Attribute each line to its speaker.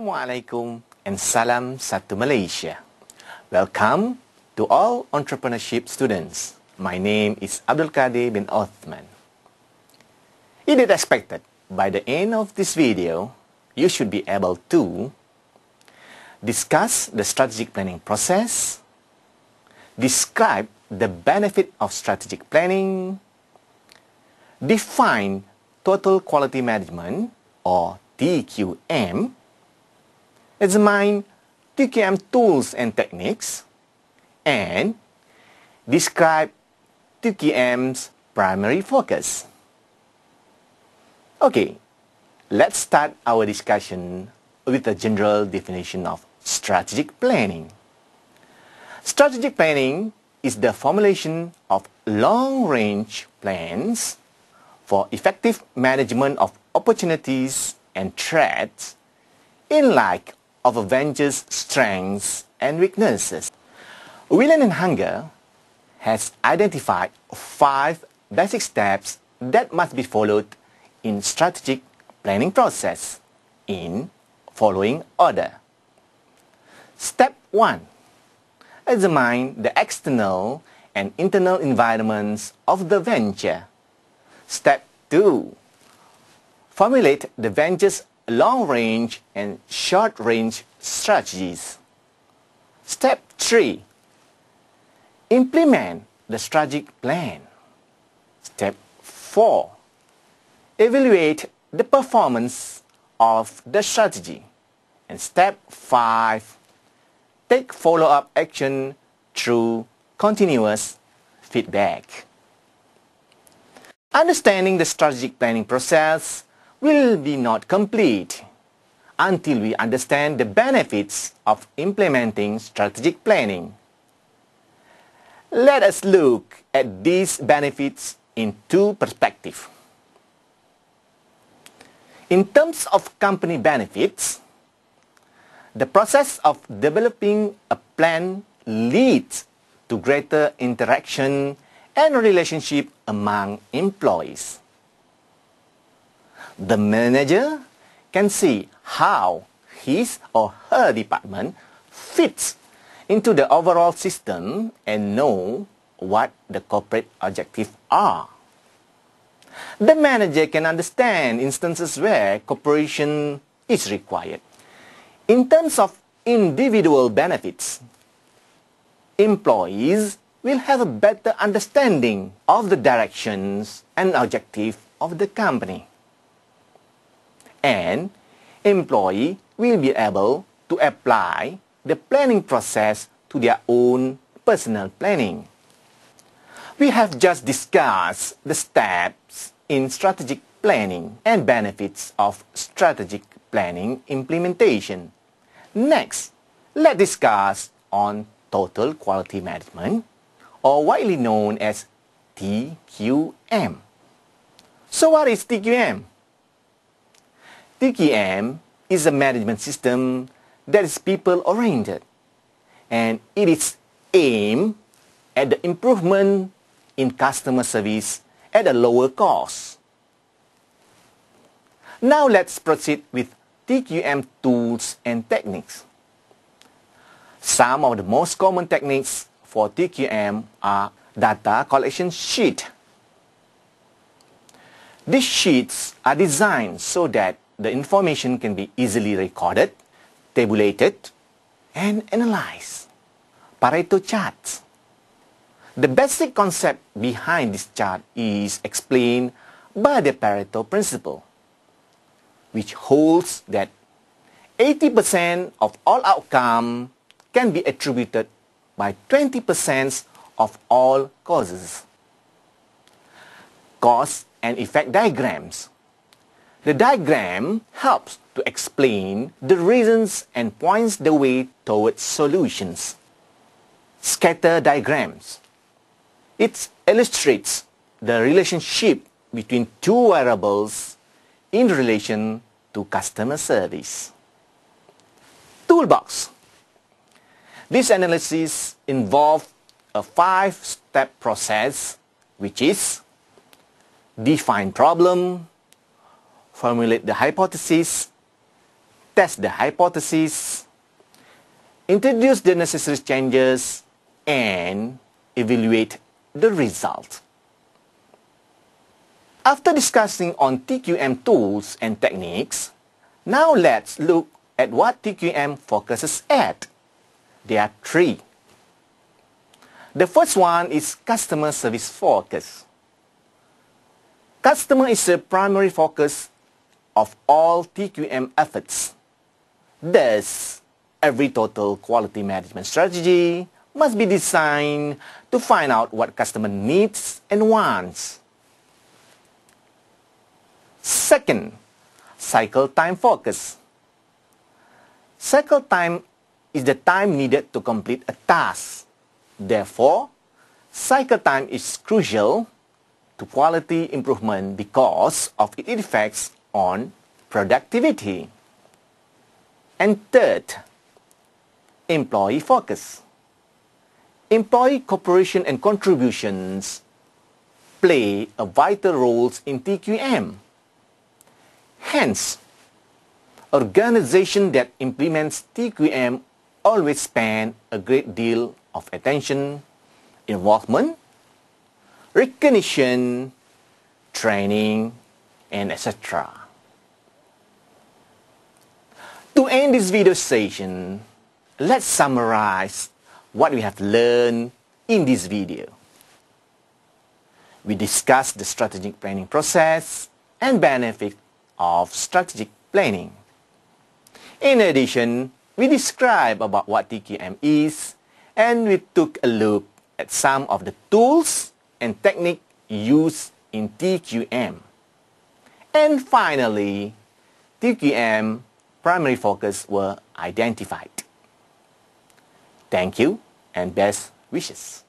Speaker 1: Assalamualaikum and salam satu Malaysia. Welcome to all entrepreneurship students. My name is Abdul Qadir bin Othman. It is expected by the end of this video, you should be able to discuss the strategic planning process, describe the benefit of strategic planning, define total quality management or TQM, examine TQM tools and techniques, and describe TQM's primary focus. Okay, let's start our discussion with a general definition of strategic planning. Strategic planning is the formulation of long-range plans for effective management of opportunities and threats in light of a venture's strengths and weaknesses. William and Hunger has identified 5 basic steps that must be followed in strategic planning process in following order. Step 1. Examine the external and internal environments of the venture. Step 2. Formulate the venture's long-range and short-range strategies. Step 3. Implement the strategic plan. Step 4. Evaluate the performance of the strategy. And step 5. Take follow-up action through continuous feedback. Understanding the strategic planning process will be not complete until we understand the benefits of implementing strategic planning. Let us look at these benefits in 2 perspectives. In terms of company benefits, the process of developing a plan leads to greater interaction and relationship among employees. The manager can see how his or her department fits into the overall system and know what the corporate objectives are. The manager can understand instances where cooperation is required. In terms of individual benefits, employees will have a better understanding of the directions and objectives of the company. And employee will be able to apply the planning process to their own personal planning. We have just discussed the steps in strategic planning and benefits of strategic planning implementation. Next, let's discuss on total quality management, or widely known as TQM. So what is TQM? TQM is a management system that is people-oriented, and it is aimed at the improvement in customer service at a lower cost. Now let's proceed with TQM tools and techniques. Some of the most common techniques for TQM are data collection sheet. These sheets are designed so that the information can be easily recorded, tabulated, and analyzed. Pareto charts. The basic concept behind this chart is explained by the Pareto principle, which holds that 80% of all outcomes can be attributed by 20% of all causes. Cause and effect diagrams. The diagram helps to explain the reasons and points the way towards solutions. Scatter diagrams. It illustrates the relationship between 2 variables in relation to customer service. Toolbox. This analysis involves a 5-step process, which is define problem, formulate the hypothesis, test the hypothesis, introduce the necessary changes, and evaluate the result. After discussing on TQM tools and techniques, now let's look at what TQM focuses at. There are three. The first one is customer service focus. Customer is the primary focus of all TQM efforts. Thus, every total quality management strategy must be designed to find out what customer needs and wants. Second, cycle time focus. Cycle time is the time needed to complete a task. Therefore, cycle time is crucial to quality improvement because of its effects on productivity. And third, employee focus. Employee cooperation and contributions play a vital role in TQM. Hence, organizations that implements TQM always spend a great deal of attention, involvement, recognition, training, and etc. To end this video session, let's summarize what we have learned in this video. We discussed the strategic planning process and benefits of strategic planning. In addition, we described about what TQM is, and we took a look at some of the tools and techniques used in TQM. And finally, TQM primary focus were identified. Thank you and best wishes.